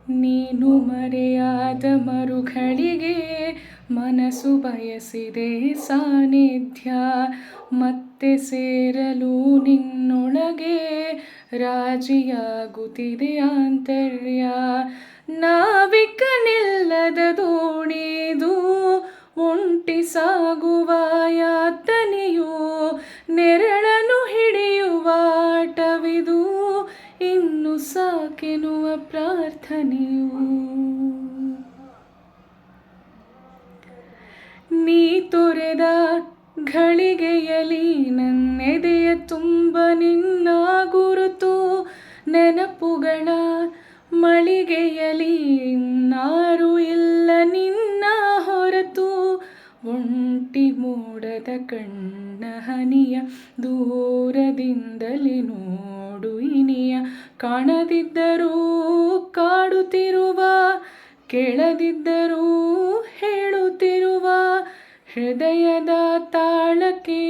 ನೀನು ಮರೆಯಾದ ಮರುಗಳಿಗೆ ಮನಸ್ಸು ಬಯಸಿದೆ ಸಾನ್ನಿಧ್ಯ, ಮತ್ತೆ ಸೇರಲು ನಿನ್ನೊಳಗೆ ರಾಜಿಯಾಗುತ್ತಿದೆ ಆಂತರ್ಯ. ನಾವಿಕನಿಲ್ಲದ ದೋಣಿದು ಒಂಟಿ ಸಾಗುವ ಯಾತನೆಯು, ನೆರಳನ್ನು ಹಿಡಿಯುವ ಆಟವಿದು, ಇನ್ನು ಸಾಕೆನ್ನುವ ಪ್ರಾರ್ಥನೆಯು. ನೀ ತೊರೆದ ಘಳಿಗೆಯಲಿ ನನ್ನೆದೆಯ ತುಂಬ ನಿನ್ನ ಗುರುತು, ನೆನಪುಗಳ ಮಳಿಗೆಯಲಿ ಇನ್ನಾರು ಇಲ್ಲ ನಿನ್ನ ಹೊರತು. ಒಂಟಿ ಮೋಡದ ಕಣ್ಣ ಹನಿಯ ದೂರದಿಂದಲೇ ನೋಡು ಇನಿಯ, ಕಾಣದಿದ್ದರೂ ಕಾಡುತ್ತಿರುವ, ಕೇಳದಿದ್ದರೂ ಹೇಳುತ್ತಿರುವ ಹೃದಯದ ತಾಳಕ್ಕೆ